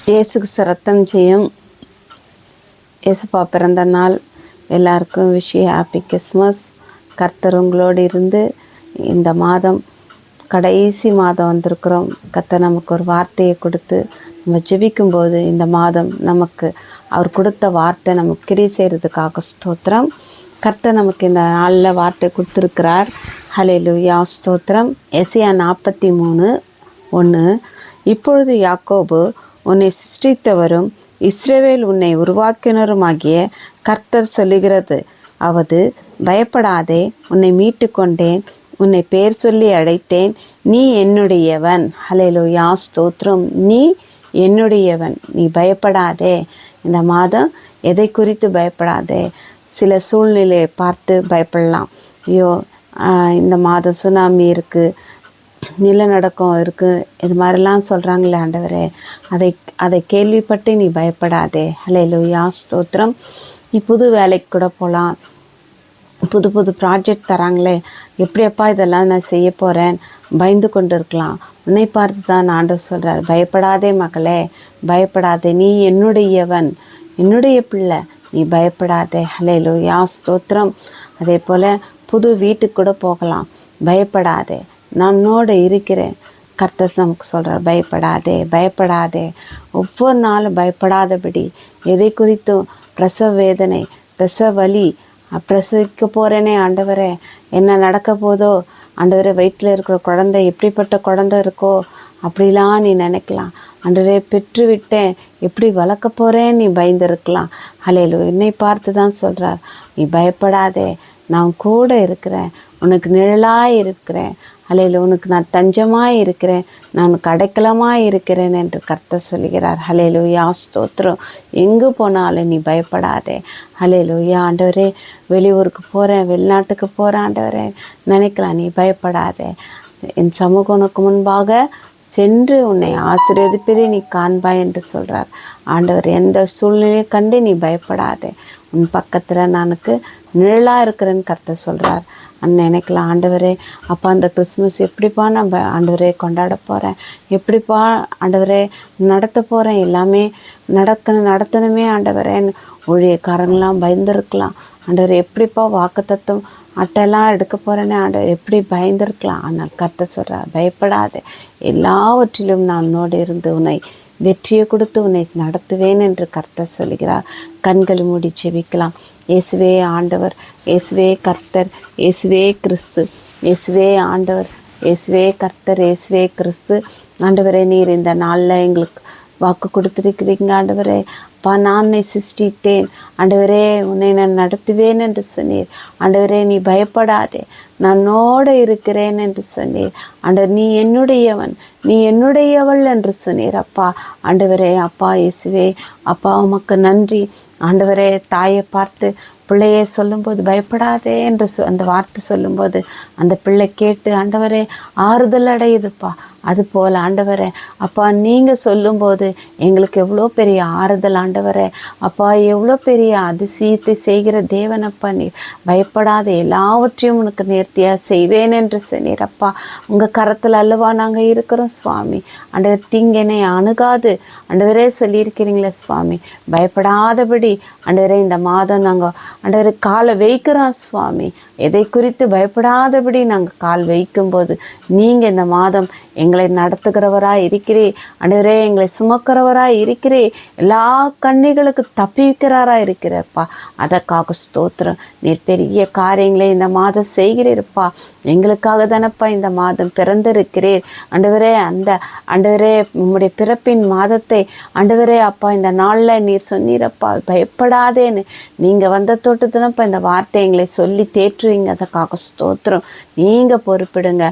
இயேசுக்கு ரத்தம் செய்யும் இயேசுப்பா பிறந்த நாள். எல்லாருக்கும் ஹாப்பி கிறிஸ்மஸ். கர்த்தர் உங்களோடு இருந்து இந்த மாதம் கடைசி மாதம் வந்திருக்கிறோம். கர்த்தர் நமக்கு ஒரு வார்த்தையை கொடுத்து நம்ம ஜெபிக்கும்போது இந்த மாதம் நமக்கு அவர் கொடுத்த வார்த்தை நமக்கு கிரி செய்கிறதுக்காக ஸ்தோத்திரம். கர்த்தர் நமக்கு இந்த நாளில் வார்த்தை கொடுத்துருக்கிறார். ஹல்லேலூயா ஸ்தோத்திரம். எசையா 43:1. இப்பொழுது யாக்கோபு உன்னை சிருஷ்டித்தவரும் இஸ்ரவேல் உன்னை உருவாக்கினருமாகிய கர்த்தர் சொல்லுகிறது அவது, பயப்படாதே, உன்னை மீட்டு கொண்டேன், உன்னை பேர் சொல்லி அழைத்தேன், நீ என்னுடையவன். ஹல்லேலூயா ஸ்தோத்திரம். நீ என்னுடையவன், நீ பயப்படாதே. இந்த மாதம் எதை குறித்து பயப்படாதே. சில சூழ்நிலையை பார்த்து பயப்படலாம். ஐயோ, இந்த மாதம் சுனாமி இருக்குது, நிலநடுக்கம் இருக்குது, இது மாதிரிலாம் சொல்கிறாங்களே ஆண்டவரே, அதை கேள்விப்பட்டு நீ பயப்படாதே. ஹல்லேலூயா ஸ்தோத்திரம். நீ புது வேலைக்கு கூட போகலாம். புது புது ப்ராஜெக்ட் தராங்களே, எப்படியப்பா இதெல்லாம் நான் செய்ய போகிறேன் பயந்து கொண்டு இருக்கலாம். உன்னை பார்த்து தான் ஆண்டவர் சொல்கிறார், பயப்படாதே மகளே, பயப்படாதே, நீ என்னுடையவன், என்னுடைய பிள்ளை, நீ பயப்படாதே. ஹல்லேலூயா ஸ்தோத்திரம். அதே போல் புது வீட்டுக்கு கூட போகலாம். பயப்படாதே, நானோடு இருக்கிறேன். கர்த்தர் நமக்கு சொல்கிறார், பயப்படாதே, பயப்படாதே. ஒவ்வொரு நாளும் பயப்படாதபடி, எதை குறித்தும் பிரசவ வேதனை, பிரசவ வலி, பிரசவிக்க போகிறேனே ஆண்டவரே, என்ன நடக்க போதோ ஆண்டவரே, வயிற்றில் இருக்கிற குழந்தை எப்படிப்பட்ட குழந்தை இருக்கோ அப்படிலாம் நீ நினைக்கலாம். ஆண்டவரே, பெற்று விட்டேன், எப்படி வளர்க்க போகிறேன் நீ பயந்துருக்கலாம். ஹல்லேலூயா. என்னை பார்த்து தான் சொல்கிறார், நீ பயப்படாதே, நான் கூட இருக்கிறேன், உனக்கு நிழலாக இருக்கிறேன். ஹல்லேலூயா. உனக்கு நான் தஞ்சமாக இருக்கிறேன், நான் உனக்கு அடைக்கலமாக இருக்கிறேன் என்று கர்த்தர் சொல்கிறார். ஹல்லேலூயா ஸ்தோத்திரம். எங்கே போனாலும் நீ பயப்படாதே. ஹல்லேலூயா. ஆண்டவரே, வெளியூருக்கு போகிறேன், வெளிநாட்டுக்கு போகிறேன் ஆண்டவரே நினைக்கலாம், நீ பயப்படாதே. என் சமூகம் உனக்கு முன்பாக சென்று உன்னை ஆசீர்வதிப்பதை நீ காண்பாய் என்று சொல்கிறார் ஆண்டவர். எந்த சூழ்நிலையை கண்டு நீ பயப்படாதே, உன் பக்கத்தில் நானுக்கு நிழலாக இருக்கிறேன்னு கர்த்தர் சொல்கிறார். நினைக்கலாம், ஆண்டவரே, அப்பா அந்த கிறிஸ்மஸ் எப்படிப்பா நான் ஆண்டவரே கொண்டாட போகிறேன், எப்படிப்பா ஆண்டவரே நடத்த போகிறேன், எல்லாமே நடத்தணுமே ஆண்டவரே. ஊழியக்காரங்களாம் பயந்துருக்கலாம் ஆண்டவரே, எப்படிப்பா வாக்குத்தத்தம் அட்டையெல்லாம் எடுக்க போகிறேன்னு ஆண்டவர் எப்படி பயந்துருக்கலாம். ஆனால் கர்த்தர் சொல்கிறார், பயப்படாதே, எல்லாவற்றிலும் நான் உன்னோடு இருந்து உன்னை வெற்றியை கொடுத்து உன்னை நடத்துவேன் என்று கர்த்தர் சொல்கிறார். கண்கள் மூடி செபிக்கலாம். இயேசுவே ஆண்டவர், இயேசுவே கர்த்தர், இயேசுவே கிறிஸ்து, இயேசுவே ஆண்டவர், இயேசுவே கர்த்தர், இயேசுவே கிறிஸ்து. ஆண்டவரே, நீர் இந்த நாளில் எங்களுக்கு வாக்கு கொடுத்துருக்கிறீங்க ஆண்டவரே. அப்பா, நான் உன்னை சிருஷ்டித்தேன் ஆண்டவரே, உன்னை நான் நடத்துவேன் என்று சொன்னீர் ஆண்டவரே. நீ பயப்படாதே, நானோடு இருக்கிறேன் என்று சொன்னீர் ஆண்டவர். நீ என்னுடையவன், நீ என்னுடையவள் என்று சொன்னீர் அப்பா. ஆண்டவரே, அப்பா இயேசுவே, அப்பா உமக்கு நன்றி ஆண்டவரே. தாயை பார்த்து பிள்ளையை சொல்லும்போது பயப்படாதே என்று அந்த வார்த்தை சொல்லும்போது அந்த பிள்ளை கேட்டு ஆண்டவரே ஆறுதல் அடையுதுப்பா. அதுபோல் ஆண்டவரே, அப்பா நீங்கள் சொல்லும்போது எங்களுக்கு எவ்வளோ பெரிய ஆறுதல் ஆண்டவரே. அப்பா, எவ்வளோ பெரிய அதிசயத்தை செய்கிற தேவனப்பா நீர். பயப்படாத, எல்லாவற்றையும் உனக்கு நேர்த்தியாக செய்வேன் என்று சொன்னீர் அப்பா. உங்கள் கரத்தில் அல்லவா நாங்கள் இருக்கிறோம் சுவாமி. ஆண்டவர், தீங்கனை அணுகாது ஆண்டவரே சொல்லியிருக்கிறீங்களே சுவாமி. பயப்படாதபடி ஆண்டவரே இந்த மாதம் நாங்கள் ஆண்டவரே காலை வைக்கிறோம் சுவாமி. எதை குறித்து பயப்படாதபடி நாங்கள் கால் வைக்கும்போது நீங்கள் இந்த மாதம் எங்களை நடத்துகிறவராக இருக்கிறீர் ஆண்டவரே, எங்களை சுமக்கிறவராக இருக்கிறீர், எல்லா கண்ணிகளுக்கு தப்பிக்கிறாராக இருக்கிறப்பா. அதற்காக ஸ்தோத்திரம். நீர் பெரிய காரியங்களை இந்த மாதம் செய்கிறீர்ப்பா. எங்களுக்காக தானப்பா இந்த மாதம் பிறந்திருக்கிறீர் ஆண்டவரே. அந்த ஆண்டவரே உம்முடைய பிறப்பின் மாதத்தை ஆண்டவரே அப்பா இந்த நாளில் நீர் சொன்னீரப்பா, பயப்படாதேன்னு. நீங்கள் வந்த தொட்டு தானப்பா இந்த வார்த்தை எங்களை சொல்லி தேற்றுவீங்க. அதற்காக ஸ்தோத்திரம். நீங்கள் பொறுப்பிடுங்க,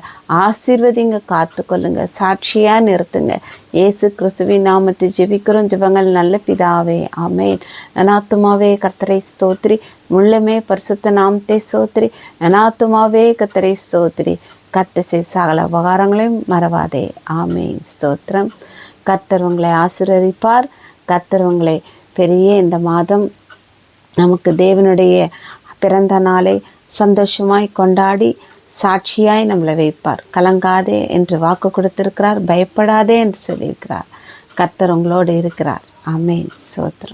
ஆசீர்வதிங்க, காத்துக்கொள்ளுங்க, சாட்சியாக நிறுத்துங்க. இயேசு கிறிஸ்துவின் நாமத்தில் ஜெபிக்கிறோம் ஜெபங்கள் நல்ல பிதாவே, ஆமேன். நனாத்துமாவே கர்த்தரை ஸ்தோத்திரி, முள்ளமே பரிசுத்த நாமத்தை ஸ்தோத்திரி. நனாத்துமாவே கர்த்தரை ஸ்தோத்திரி, கர்த்தர் செய்த சகல உபகாரங்களையும் மறவாதே, ஆமேன். ஸ்தோத்திரம். கர்த்தர் உங்களை ஆசீர்வதிப்பார். கர்த்தர் உங்களை பெரிய இந்த மாதம் நமக்கு தேவனுடைய பிறந்த நாளை சந்தோஷமாய் கொண்டாடி சாட்சியாய் நம்மளை வைப்பார். கலங்காதே என்று வாக்கு கொடுத்திருக்கிறார், பயப்படாதே என்று சொல்லியிருக்கிறார். கர்த்தர் உங்களோடு இருக்கிறார். ஆமென். ஸ்தோத்திரம்.